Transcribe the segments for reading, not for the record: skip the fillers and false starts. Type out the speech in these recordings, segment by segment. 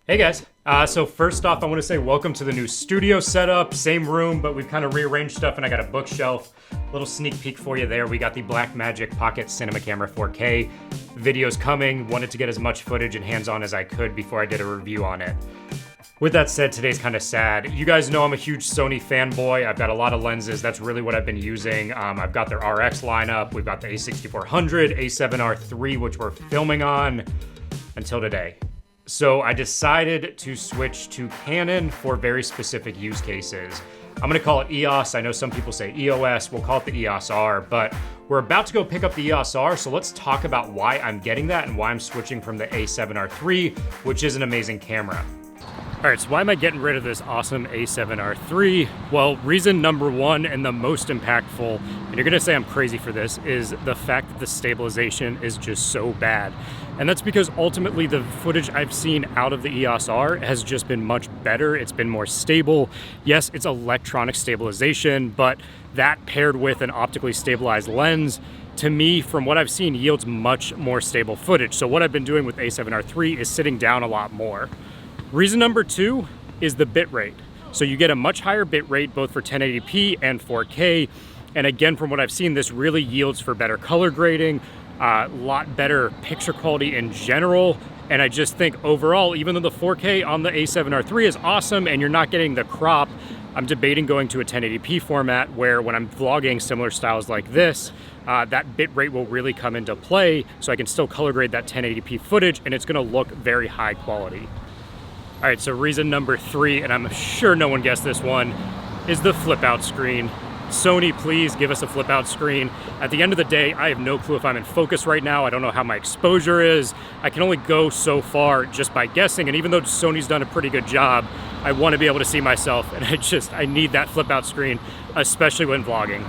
Hey guys, so first off I want to say welcome to the new studio setup. Same room, but we've kind of rearranged stuff and I got a bookshelf. Little sneak peek for you there. We got the Blackmagic Pocket Cinema Camera 4K. Video's coming. Wanted to get as much footage and hands-on as I could before I did a review on it. With that said, today's kind of sad. You guys know I'm a huge Sony fanboy. I've got a lot of lenses. That's really what I've been using. I've got their RX lineup. We've got the A6400, A7R III, which we're filming on until today. So I decided to switch to Canon for very specific use cases. I'm gonna call it EOS. I know some people say EOS. We'll call it the EOS R, but we're about to go pick up the EOS R, so let's talk about why I'm getting that and why I'm switching from the A7R III, which is an amazing camera. All right, so why am I getting rid of this awesome A7R III? Well, reason number one and the most impactful, and you're gonna say I'm crazy for this, is the fact that the stabilization is just so bad. And that's because ultimately the footage I've seen out of the EOS R has just been much better. It's been more stable. Yes, it's electronic stabilization, but that paired with an optically stabilized lens, to me, from what I've seen, yields much more stable footage. So what I've been doing with A7R III is sitting down a lot more. Reason number two is the bit rate. So you get a much higher bit rate both for 1080p and 4K. And again, from what I've seen, this really yields for better color grading, a lot better picture quality in general. And I just think overall, even though the 4K on the A7R III is awesome and you're not getting the crop, I'm debating going to a 1080p format where when I'm vlogging similar styles like this, that bit rate will really come into play so I can still color grade that 1080p footage and it's gonna look very high quality. All right, so reason number three, and I'm sure no one guessed this one, is the flip out screen. Sony, please give us a flip out screen. At the end of the day, I have no clue if I'm in focus right now. I don't know how my exposure is. I can only go so far just by guessing. And even though Sony's done a pretty good job, I want to be able to see myself. And I need that flip out screen, especially when vlogging.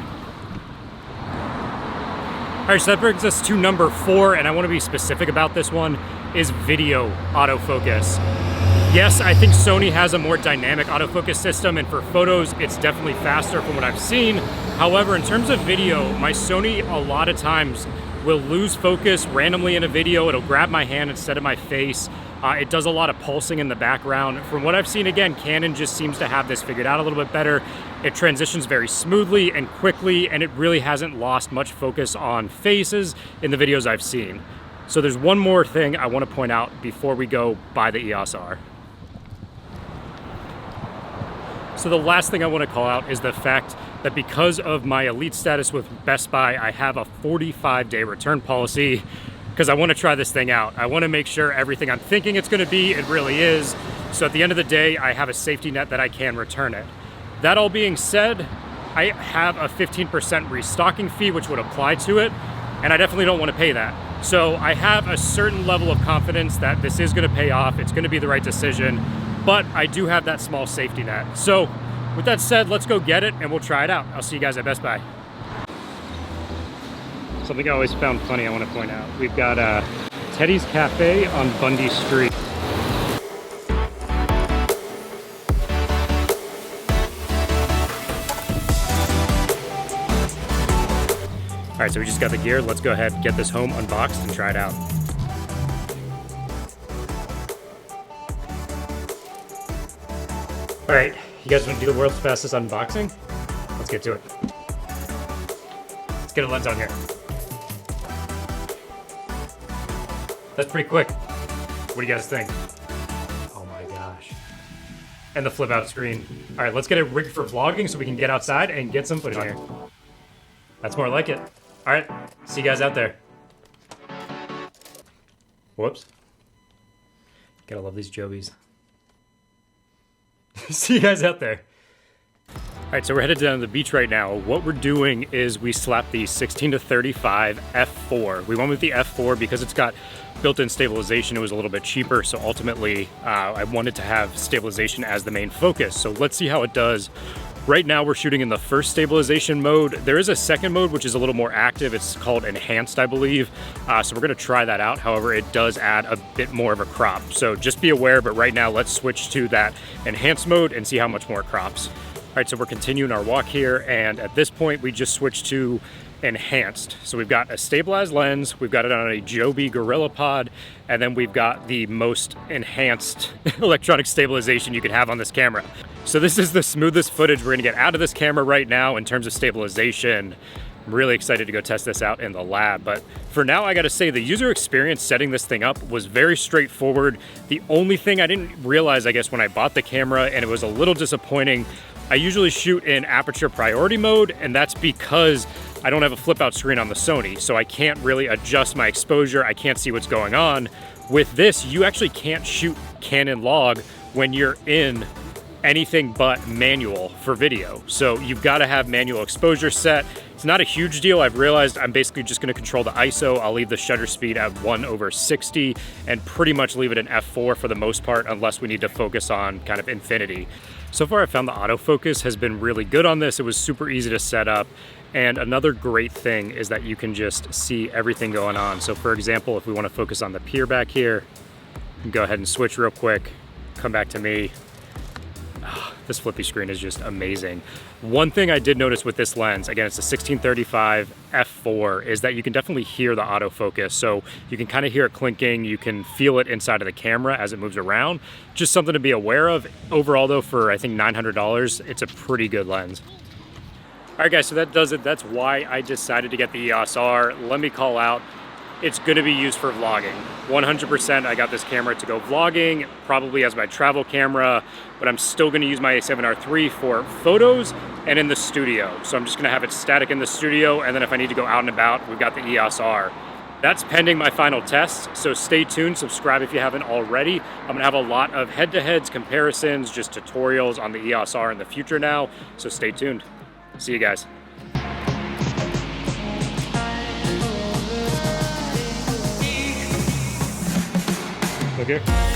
All right, so that brings us to number four, and I want to be specific about this one, is video autofocus. Yes, I think Sony has a more dynamic autofocus system, and for photos, it's definitely faster from what I've seen. However, in terms of video, my Sony a lot of times will lose focus randomly in a video. It'll grab my hand instead of my face. It does a lot of pulsing in the background. From what I've seen, again, Canon just seems to have this figured out a little bit better. It transitions very smoothly and quickly, and it really hasn't lost much focus on faces in the videos I've seen. So there's one more thing I want to point out before we go buy the EOS R. So the last thing I want to call out is the fact that because of my elite status with Best Buy, I have a 45-day return policy because I want to try this thing out. I want to make sure everything I'm thinking it's going to be, it really is. So at the end of the day, I have a safety net that I can return it. That all being said, I have a 15% restocking fee, which would apply to it, and I definitely don't want to pay that. So I have a certain level of confidence that this is going to pay off. It's going to be the right decision. But I do have that small safety net. So with that said, let's go get it and we'll try it out. I'll see you guys at Best Buy. Something I always found funny I want to point out. We've got Teddy's Cafe on Bundy Street. All right, so we just got the gear. Let's go ahead and get this home unboxed and try it out. All right, you guys want to do the world's fastest unboxing? Let's get to it. Let's get a lens on here. That's pretty quick. What do you guys think? Oh my gosh. And the flip out screen. All right, let's get it rigged for vlogging so we can get outside and get some footage on here. That's more like it. All right, see you guys out there. Whoops. Gotta love these Jobies. See you guys out there. All right, so we're headed down to the beach right now. What we're doing is we slapped the 16-35 f4. We went with the f4 because it's got built-in stabilization. It was a little bit cheaper, so ultimately I wanted to have stabilization as the main focus. So let's see how it does. Right now we're shooting in the first stabilization mode. There is a second mode which is a little more active. It's called enhanced, I believe. So we're gonna try that out. However, it does add a bit more of a crop. So just be aware, but right now let's switch to that enhanced mode and see how much more it crops. All right, so we're continuing our walk here, and at this point we just switched to enhanced. So we've got a stabilized lens, we've got it on a Joby Gorilla Pod, and then we've got the most enhanced electronic stabilization you could have on this camera. So this is the smoothest footage we're gonna get out of this camera right now in terms of stabilization. I'm really excited to go test this out in the lab, but for now I gotta say the user experience setting this thing up was very straightforward. The only thing I didn't realize, I guess, when I bought the camera, and it was a little disappointing, I usually shoot in aperture priority mode, and that's because I don't have a flip out screen on the Sony, so I can't really adjust my exposure, I can't see what's going on. With this, you actually can't shoot Canon log when you're in anything but manual for video. So you've got to have manual exposure set. It's not a huge deal. I've realized I'm basically just going to control the ISO. I'll leave the shutter speed at 1/60 and pretty much leave it in f4 for the most part, unless we need to focus on kind of infinity. So far I found the autofocus has been really good on this. It was super easy to set up. And another great thing is that you can just see everything going on. So for example, if we want to focus on the pier back here, go ahead and switch real quick, come back to me. This flippy screen is just amazing. One thing I did notice with this lens, again, it's a 1635 f4, is that you can definitely hear the autofocus. So you can kind of hear it clinking, you can feel it inside of the camera as it moves around. Just something to be aware of. Overall though, for I think $900, it's a pretty good lens. All right guys, so that does it. That's why I decided to get the EOS R. Let me call out, it's gonna be used for vlogging. 100% I got this camera to go vlogging, probably as my travel camera, but I'm still gonna use my A7R III for photos and in the studio. So I'm just gonna have it static in the studio, and then if I need to go out and about, we've got the EOS R. That's pending my final test, so stay tuned, subscribe if you haven't already. I'm gonna have a lot of head-to-heads, comparisons, just tutorials on the EOS R in the future now, so stay tuned. See you guys. Look here.